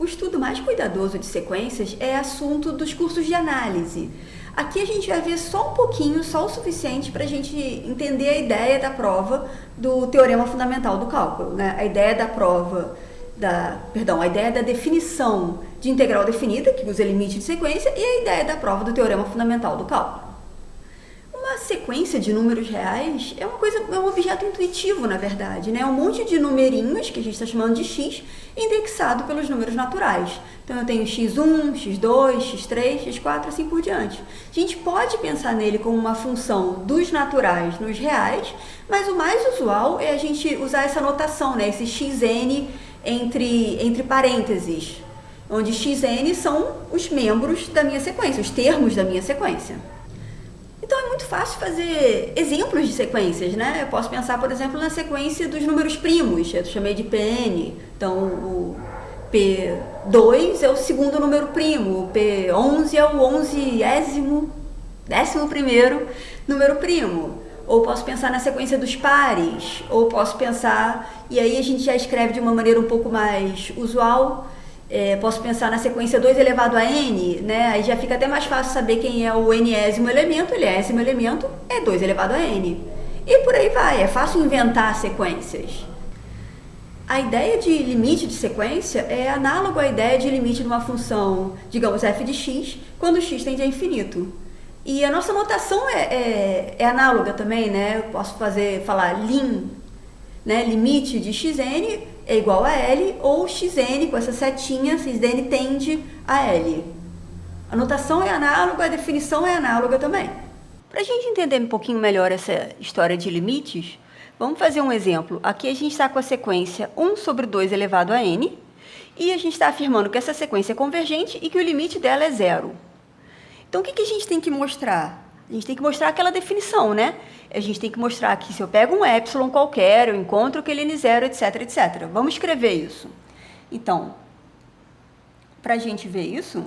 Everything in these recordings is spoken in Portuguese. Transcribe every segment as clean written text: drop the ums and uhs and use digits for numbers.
O estudo mais cuidadoso de sequências é assunto dos cursos de análise. Aqui a gente vai ver só um pouquinho, só o suficiente para a gente entender a ideia da prova do teorema fundamental do cálculo, né? A ideia da prova, a ideia da definição de integral definida, que usa limite de sequência, e a ideia da prova do teorema fundamental do cálculo. Uma sequência de números reais é um objeto intuitivo, na verdade, né? Um monte de numerinhos, que a gente está chamando de x, indexado pelos números naturais. Então, eu tenho x1, x2, x3, x4, assim por diante. A gente pode pensar nele como uma função dos naturais nos reais, mas o mais usual é a gente usar essa notação, né? Esse xn entre parênteses, onde xn são os membros da minha sequência, os termos da minha sequência. Então, é muito fácil fazer exemplos de sequências, né? Eu posso pensar, por exemplo, na sequência dos números primos, eu chamei de Pn. Então, o P2 é o segundo número primo, o P11 é o 11º número primo. Ou posso pensar na sequência dos pares, ou posso pensar, e aí a gente já escreve de uma maneira um pouco mais usual. Posso pensar na sequência 2 elevado a n, né? Aí já fica até mais fácil saber quem é o nésimo elemento. O nésimo elemento é 2 elevado a n. E por aí vai, é fácil inventar sequências. A ideia de limite de sequência é análogo à ideia de limite de uma função, digamos, f de x, quando x tende a infinito. E a nossa notação é análoga também, né? Eu posso falar lim, né? Limite de xn é igual a L, ou xn, com essa setinha, xn tende a L. A notação é análoga, a definição é análoga também. Para a gente entender um pouquinho melhor essa história de limites, vamos fazer um exemplo. Aqui a gente está com a sequência 1 sobre 2 elevado a n, e a gente está afirmando que essa sequência é convergente e que o limite dela é zero. Então, o que a gente tem que mostrar? A gente tem que mostrar aquela definição, né? A gente tem que mostrar que se eu pego um epsilon qualquer, eu encontro aquele n0, etc, etc. Vamos escrever isso. Então, para a gente ver isso,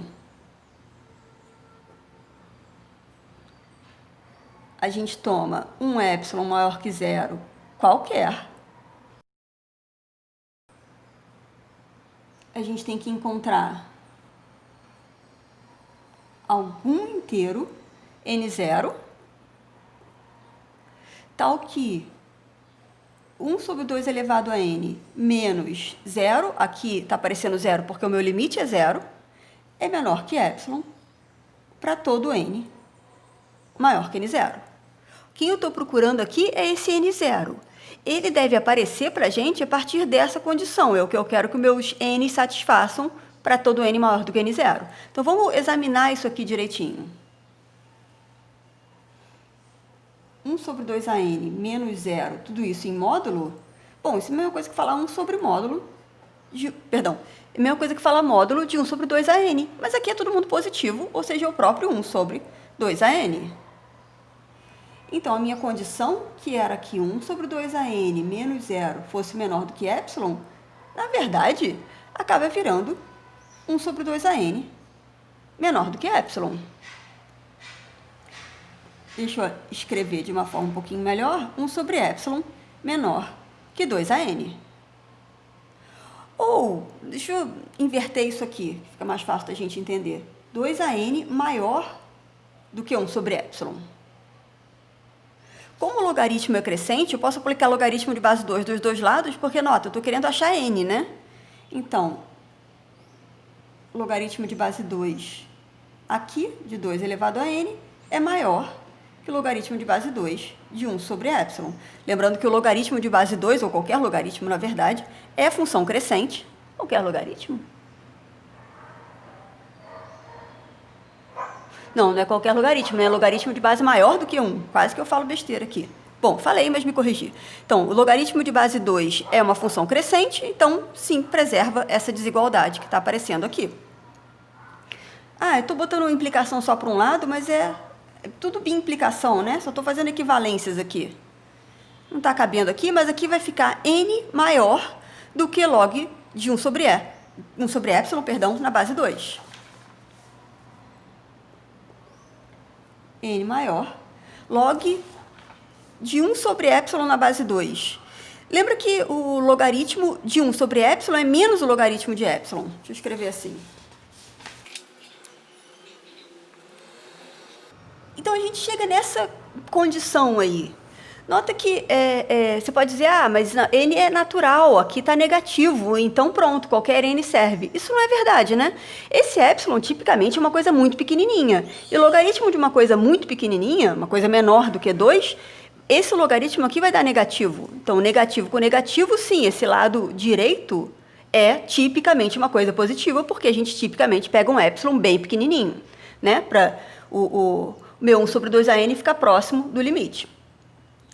a gente toma um epsilon maior que zero qualquer. A gente tem que encontrar algum inteiro n0, tal que 1 sobre 2 elevado a n menos 0, aqui está aparecendo 0 porque o meu limite é 0, é menor que epsilon para todo n maior que n0. Quem eu estou procurando aqui é esse n0. Ele deve aparecer para a gente a partir dessa condição, é o que eu quero que meus n satisfaçam para todo n maior do que n0. Então, vamos examinar isso aqui direitinho. 1 sobre 2an menos 0, tudo isso em módulo? Bom, isso é a mesma coisa que falar 1 sobre módulo é a mesma coisa que falar módulo de 1 sobre 2an, mas aqui é todo mundo positivo, ou seja, é o próprio 1 sobre 2an. Então, a minha condição, que era que 1 sobre 2an menos 0 fosse menor do que epsilon, na verdade, acaba virando 1 sobre 2an menor do que epsilon. Deixa eu escrever de uma forma um pouquinho melhor, 1 sobre epsilon menor que 2an. Ou, deixa eu inverter isso aqui, fica mais fácil da gente entender. 2an maior do que 1 sobre epsilon. Como o logaritmo é crescente, eu posso aplicar logaritmo de base 2 dos dois lados, porque, nota, eu estou querendo achar n, né? Então, logaritmo de base 2 aqui, de 2 elevado a n, é maior que o logaritmo de base 2 de 1 sobre epsilon. Lembrando que o logaritmo de base 2, ou qualquer logaritmo, na verdade, é função crescente. Qualquer logaritmo. Não é qualquer logaritmo, é logaritmo de base maior do que 1. Quase que eu falo besteira aqui. Bom, falei, mas me corrigi. Então, o logaritmo de base 2 é uma função crescente, então, sim, preserva essa desigualdade que está aparecendo aqui. Eu estou botando uma implicação só para um lado, mas é tudo implicação, né? Só estou fazendo equivalências aqui. Não está cabendo aqui, mas aqui vai ficar n maior do que log de 1 sobre epsilon, na base 2. N maior, log de 1 sobre epsilon na base 2. Lembra que o logaritmo de 1 sobre epsilon é menos o logaritmo de epsilon. Deixa eu escrever assim. Então, a gente chega nessa condição aí. Nota que você pode dizer, mas n é natural, aqui está negativo, então pronto, qualquer n serve. Isso não é verdade, né? Esse epsilon, tipicamente, é uma coisa muito pequenininha. E o logaritmo de uma coisa muito pequenininha, uma coisa menor do que 2, esse logaritmo aqui vai dar negativo. Então, negativo com negativo, sim, esse lado direito é tipicamente uma coisa positiva, porque a gente tipicamente pega um epsilon bem pequenininho, né? Para o meu 1 sobre 2an ficar próximo do limite.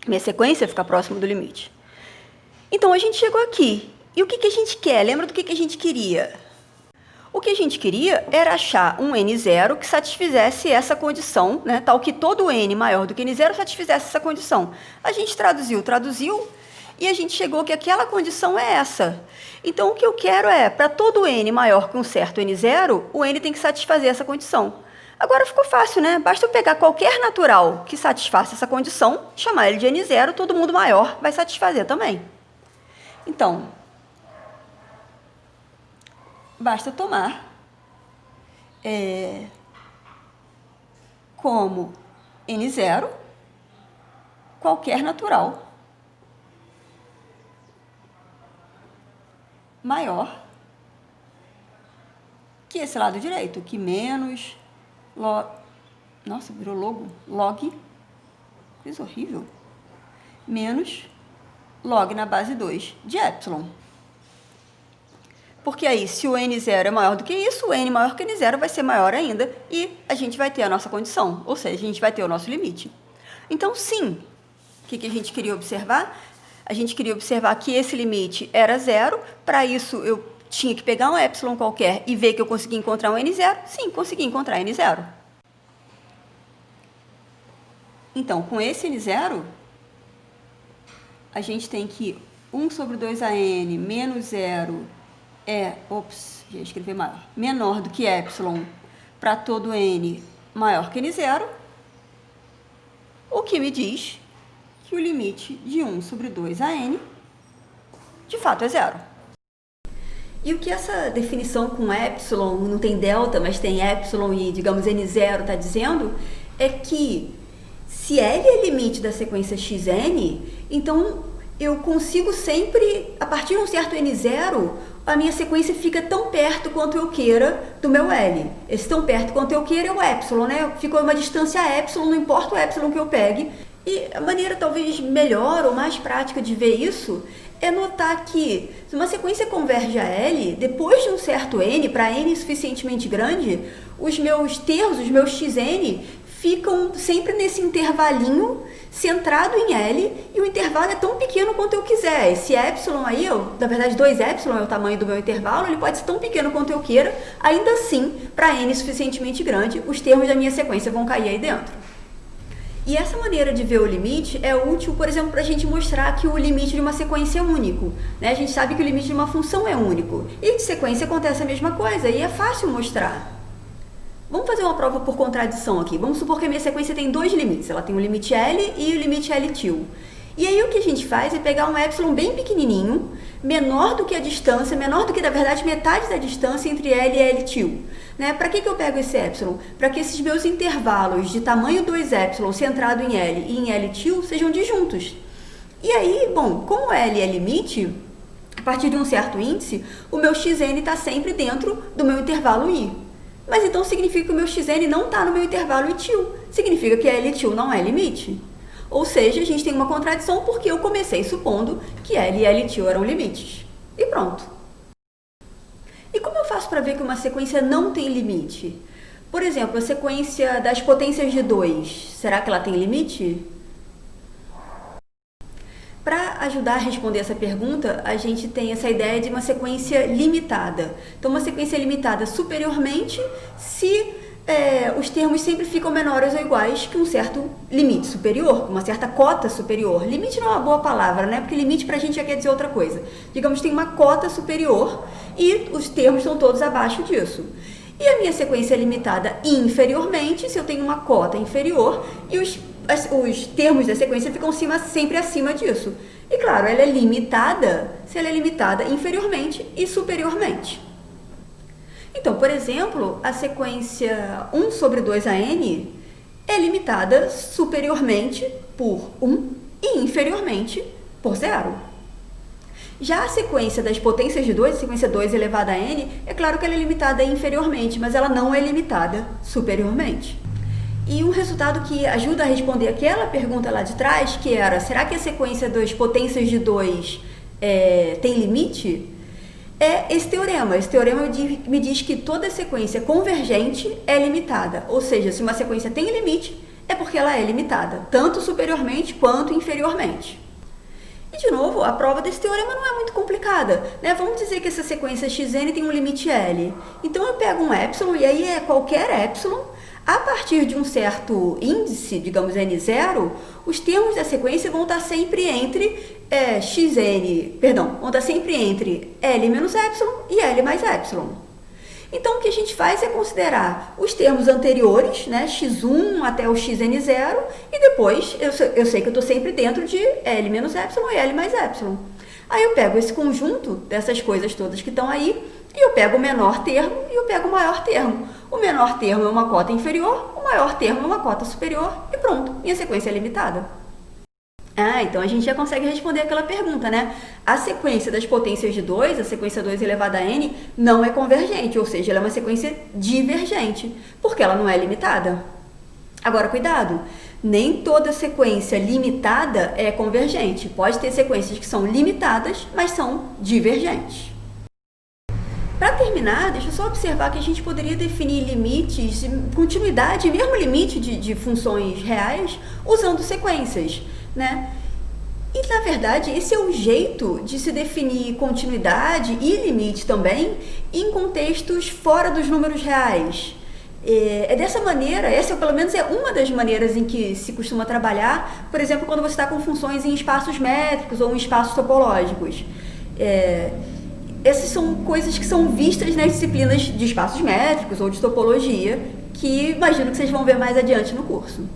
Minha sequência fica próximo do limite. Então, a gente chegou aqui. E o que a gente quer? Lembra do que a gente queria? O que a gente queria era achar um n0 que satisfizesse essa condição, né, tal que todo n maior do que n0 satisfizesse essa condição. A gente traduziu, e a gente chegou que aquela condição é essa. Então, o que eu quero é, para todo n maior que um certo n0, o n tem que satisfazer essa condição. Agora ficou fácil, né? Basta eu pegar qualquer natural que satisfaça essa condição, chamar ele de n0, todo mundo maior vai satisfazer também. Então, basta tomar como n0 qualquer natural maior que esse lado direito, que menos nossa, virou log, coisa horrível, menos log na base 2 de epsilon. Porque aí, se o n0 é maior do que isso, o n maior que n0 vai ser maior ainda e a gente vai ter a nossa condição, ou seja, a gente vai ter o nosso limite. Então, sim, o que a gente queria observar? A gente queria observar que esse limite era 0, para isso eu tinha que pegar um epsilon qualquer e ver que eu consegui encontrar um n0? Sim, consegui encontrar n0. Então, com esse n0, a gente tem que 1 sobre 2an menos 0 já escrevi maior, menor do que epsilon para todo n maior que n0, o que me diz que o limite de 1 sobre 2an de fato é 0. E o que essa definição com epsilon, não tem delta, mas tem epsilon e, digamos, n0 está dizendo, é que se L é limite da sequência xn, então eu consigo sempre, a partir de um certo n0, a minha sequência fica tão perto quanto eu queira do meu L. Esse tão perto quanto eu queira é o epsilon, né? Ficou uma distância epsilon, não importa o epsilon que eu pegue. E a maneira talvez melhor ou mais prática de ver isso é notar que se uma sequência converge a L, depois de um certo n, para n suficientemente grande, os meus termos, os meus xn, ficam sempre nesse intervalinho centrado em L, e o intervalo é tão pequeno quanto eu quiser. Esse epsilon aí, na verdade 2 epsilon é o tamanho do meu intervalo, ele pode ser tão pequeno quanto eu queira, ainda assim, para n suficientemente grande, os termos da minha sequência vão cair aí dentro. E essa maneira de ver o limite é útil, por exemplo, para a gente mostrar que o limite de uma sequência é único, né? A gente sabe que o limite de uma função é único, e de sequência acontece a mesma coisa, e é fácil mostrar. Vamos fazer uma prova por contradição aqui. Vamos supor que a minha sequência tem dois limites. Ela tem o limite L e o limite L til. E aí o que a gente faz é pegar um epsilon bem pequenininho, menor do que a distância, menor do que, na verdade, metade da distância entre L e L til. Né? Para que eu pego esse epsilon? Para que esses meus intervalos de tamanho 2 epsilon centrado em L e em L til sejam disjuntos. E aí, bom, como L é limite, a partir de um certo índice, o meu xn está sempre dentro do meu intervalo I. Mas então significa que o meu xn não está no meu intervalo I til. Significa que L til não é limite. Ou seja, a gente tem uma contradição porque eu comecei supondo que L e L til eram limites. E pronto. E como eu faço para ver que uma sequência não tem limite? Por exemplo, a sequência das potências de 2, será que ela tem limite? Para ajudar a responder essa pergunta, a gente tem essa ideia de uma sequência limitada. Então, uma sequência limitada superiormente se os termos sempre ficam menores ou iguais que um certo limite superior, uma certa cota superior. Limite não é uma boa palavra, né? Porque limite para a gente já quer dizer outra coisa. Digamos, tem uma cota superior e os termos estão todos abaixo disso. E a minha sequência é limitada inferiormente se eu tenho uma cota inferior e os os termos da sequência ficam sempre acima disso. E claro, ela é limitada, se ela é limitada inferiormente e superiormente. Então, por exemplo, a sequência 1 sobre 2an é limitada superiormente por 1 e inferiormente por 0. Já a sequência das potências de 2, a sequência 2 elevada a n, é claro que ela é limitada inferiormente, mas ela não é limitada superiormente. E um resultado que ajuda a responder aquela pergunta lá de trás, que era, será que a sequência das potências de 2 tem limite? É esse teorema. Esse teorema me diz que toda sequência convergente é limitada. Ou seja, se uma sequência tem limite, é porque ela é limitada, tanto superiormente quanto inferiormente. E, de novo, a prova desse teorema não é muito complicada, né? Vamos dizer que essa sequência xn tem um limite L. Então, eu pego um epsilon, e aí é qualquer epsilon. A partir de um certo índice, digamos n0, os termos da sequência vão estar sempre entre vão estar sempre entre L menos epsilon e L mais epsilon. Então, o que a gente faz é considerar os termos anteriores, né, x1 até o xn0, e depois eu sei que eu estou sempre dentro de L menos epsilon e L mais epsilon. Aí eu pego esse conjunto dessas coisas todas que estão aí, e eu pego o menor termo e eu pego o maior termo. O menor termo é uma cota inferior, o maior termo é uma cota superior, e pronto, minha sequência é limitada. Então a gente já consegue responder aquela pergunta, né? A sequência das potências de 2, a sequência 2 elevada a n, não é convergente, ou seja, ela é uma sequência divergente, porque ela não é limitada. Agora, cuidado, nem toda sequência limitada é convergente. Pode ter sequências que são limitadas, mas são divergentes. Para terminar, deixa eu só observar que a gente poderia definir limites, continuidade, mesmo limite de funções reais, usando sequências, né? E, na verdade, esse é o jeito de se definir continuidade e limite também em contextos fora dos números reais. É dessa maneira, essa pelo menos é uma das maneiras em que se costuma trabalhar, por exemplo, quando você está com funções em espaços métricos ou em espaços topológicos. Essas são coisas que são vistas nas disciplinas de espaços métricos ou de topologia, que imagino que vocês vão ver mais adiante no curso.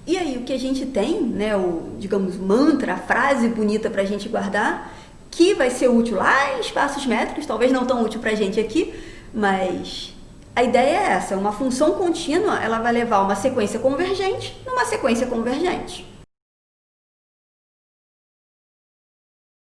E aí, o que a gente tem, né, digamos, mantra, a frase bonita para a gente guardar, que vai ser útil lá em espaços métricos, talvez não tão útil para a gente aqui, mas a ideia é essa, uma função contínua, ela vai levar uma sequência convergente numa sequência convergente.